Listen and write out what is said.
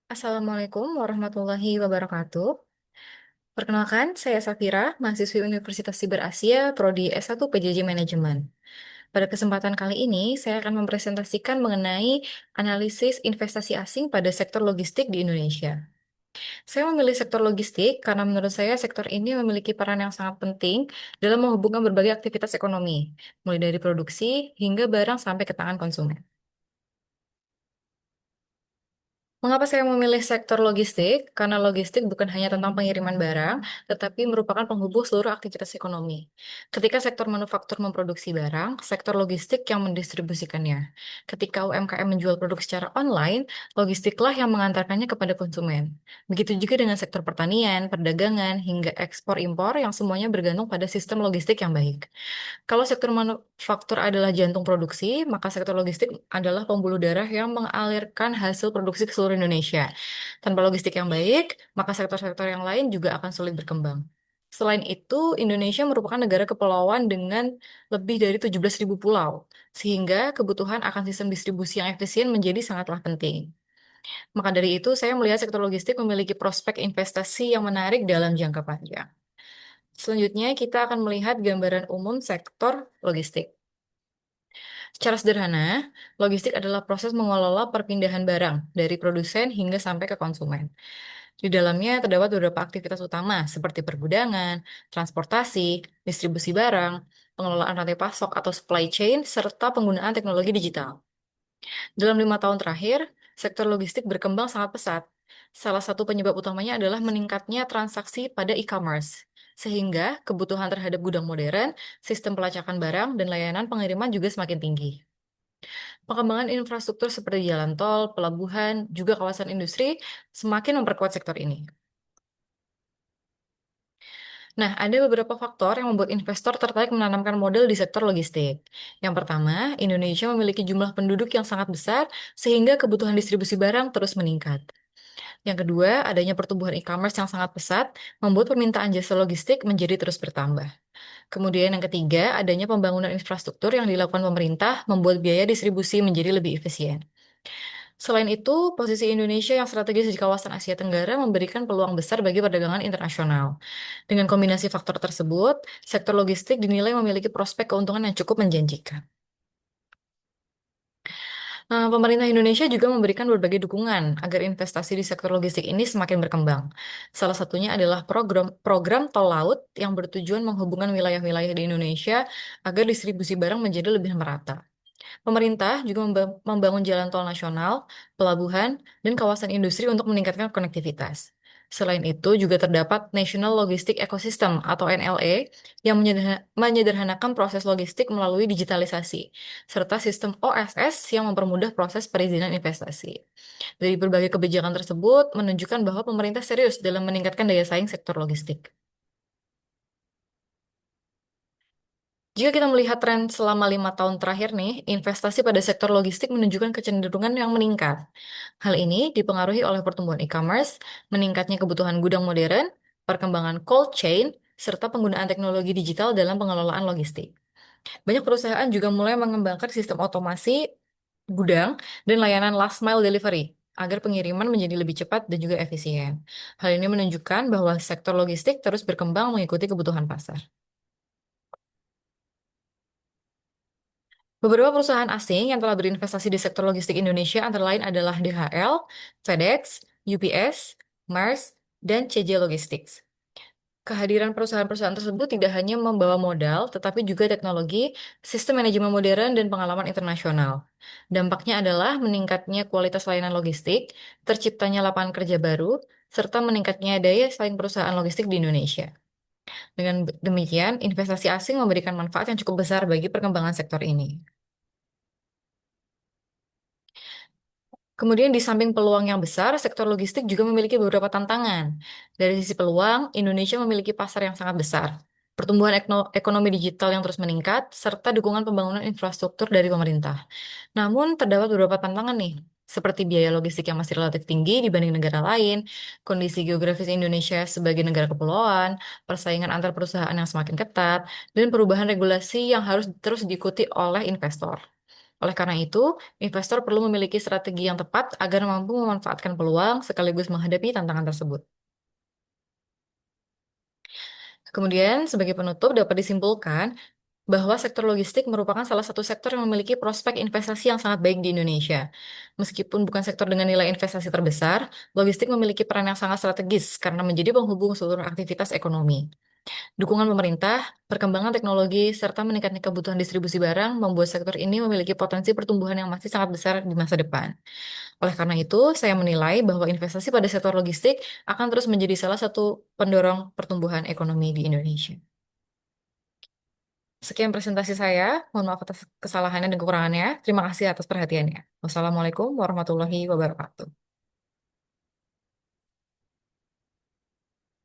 Assalamualaikum warahmatullahi wabarakatuh. Perkenalkan, saya Safira, mahasiswi Universitas Siber Asia, Prodi S1 PJJ Manajemen. Pada kesempatan kali ini, saya akan mempresentasikan mengenai analisis investasi asing pada sektor logistik di Indonesia. Saya memilih sektor logistik karena menurut saya sektor ini memiliki peran yang sangat penting dalam menghubungkan berbagai aktivitas ekonomi, mulai dari produksi hingga barang sampai ke tangan konsumen. Mengapa saya memilih sektor logistik? Karena logistik bukan hanya tentang pengiriman barang, tetapi merupakan penghubung seluruh aktivitas ekonomi. Ketika sektor manufaktur memproduksi barang, sektor logistik yang mendistribusikannya. Ketika UMKM menjual produk secara online, logistiklah yang mengantarkannya kepada konsumen. Begitu juga dengan sektor pertanian, perdagangan, hingga ekspor-impor yang semuanya bergantung pada sistem logistik yang baik. Kalau sektor manufaktur adalah jantung produksi, maka sektor logistik adalah pembuluh darah yang mengalirkan hasil produksi ke seluruh Indonesia. Tanpa logistik yang baik, maka sektor-sektor yang lain juga akan sulit berkembang. Selain itu, Indonesia merupakan negara kepulauan dengan lebih dari 17.000 pulau, sehingga kebutuhan akan sistem distribusi yang efisien menjadi sangatlah penting. Maka dari itu, saya melihat sektor logistik memiliki prospek investasi yang menarik dalam jangka panjang. Selanjutnya, kita akan melihat gambaran umum sektor logistik. Secara sederhana, logistik adalah proses mengelola perpindahan barang dari produsen hingga sampai ke konsumen. Di dalamnya terdapat beberapa aktivitas utama seperti pergudangan, transportasi, distribusi barang, pengelolaan rantai pasok atau supply chain, serta penggunaan teknologi digital. Dalam 5 tahun terakhir, sektor logistik berkembang sangat pesat. Salah satu penyebab utamanya adalah meningkatnya transaksi pada e-commerce, sehingga kebutuhan terhadap gudang modern, sistem pelacakan barang, dan layanan pengiriman juga semakin tinggi. Pengembangan infrastruktur seperti jalan tol, pelabuhan, juga kawasan industri semakin memperkuat sektor ini. Nah, ada beberapa faktor yang membuat investor tertarik menanamkan modal di sektor logistik. Yang pertama, Indonesia memiliki jumlah penduduk yang sangat besar sehingga kebutuhan distribusi barang terus meningkat. Yang kedua, adanya pertumbuhan e-commerce yang sangat pesat membuat permintaan jasa logistik menjadi terus bertambah. Kemudian yang ketiga, adanya pembangunan infrastruktur yang dilakukan pemerintah membuat biaya distribusi menjadi lebih efisien. Selain itu, posisi Indonesia yang strategis di kawasan Asia Tenggara memberikan peluang besar bagi perdagangan internasional. Dengan kombinasi faktor tersebut, sektor logistik dinilai memiliki prospek keuntungan yang cukup menjanjikan. Nah, pemerintah Indonesia juga memberikan berbagai dukungan agar investasi di sektor logistik ini semakin berkembang. Salah satunya adalah program Tol Laut yang bertujuan menghubungkan wilayah-wilayah di Indonesia agar distribusi barang menjadi lebih merata. Pemerintah juga membangun jalan tol nasional, pelabuhan, dan kawasan industri untuk meningkatkan konektivitas. Selain itu, juga terdapat National Logistic Ecosystem atau NLE yang menyederhanakan proses logistik melalui digitalisasi, serta sistem OSS yang mempermudah proses perizinan investasi. Dari berbagai kebijakan tersebut menunjukkan bahwa pemerintah serius dalam meningkatkan daya saing sektor logistik. Jika kita melihat tren selama 5 tahun terakhir nih, investasi pada sektor logistik menunjukkan kecenderungan yang meningkat. Hal ini dipengaruhi oleh pertumbuhan e-commerce, meningkatnya kebutuhan gudang modern, perkembangan cold chain, serta penggunaan teknologi digital dalam pengelolaan logistik. Banyak perusahaan juga mulai mengembangkan sistem otomasi gudang dan layanan last mile delivery agar pengiriman menjadi lebih cepat dan juga efisien. Hal ini menunjukkan bahwa sektor logistik terus berkembang mengikuti kebutuhan pasar. Beberapa perusahaan asing yang telah berinvestasi di sektor logistik Indonesia antara lain adalah DHL, FedEx, UPS, Maersk, dan CJ Logistics. Kehadiran perusahaan-perusahaan tersebut tidak hanya membawa modal, tetapi juga teknologi, sistem manajemen modern, dan pengalaman internasional. Dampaknya adalah meningkatnya kualitas layanan logistik, terciptanya lapangan kerja baru, serta meningkatnya daya saing perusahaan logistik di Indonesia. Dengan demikian, investasi asing memberikan manfaat yang cukup besar bagi perkembangan sektor ini. Kemudian di samping peluang yang besar, sektor logistik juga memiliki beberapa tantangan. Dari sisi peluang, Indonesia memiliki pasar yang sangat besar, pertumbuhan ekonomi digital yang terus meningkat, serta dukungan pembangunan infrastruktur dari pemerintah. Namun, terdapat beberapa tantangan nih, seperti biaya logistik yang masih relatif tinggi dibanding negara lain, kondisi geografis Indonesia sebagai negara kepulauan, persaingan antar perusahaan yang semakin ketat, dan perubahan regulasi yang harus terus diikuti oleh investor. Oleh karena itu, investor perlu memiliki strategi yang tepat agar mampu memanfaatkan peluang sekaligus menghadapi tantangan tersebut. Kemudian, sebagai penutup dapat disimpulkan bahwa sektor logistik merupakan salah satu sektor yang memiliki prospek investasi yang sangat baik di Indonesia. Meskipun bukan sektor dengan nilai investasi terbesar, logistik memiliki peran yang sangat strategis karena menjadi penghubung seluruh aktivitas ekonomi. Dukungan pemerintah, perkembangan teknologi, serta meningkatnya kebutuhan distribusi barang membuat sektor ini memiliki potensi pertumbuhan yang masih sangat besar di masa depan. Oleh karena itu, saya menilai bahwa investasi pada sektor logistik akan terus menjadi salah satu pendorong pertumbuhan ekonomi di Indonesia. Sekian presentasi saya. Mohon maaf atas kesalahannya dan kekurangannya. Terima kasih atas perhatiannya. Wassalamualaikum warahmatullahi wabarakatuh.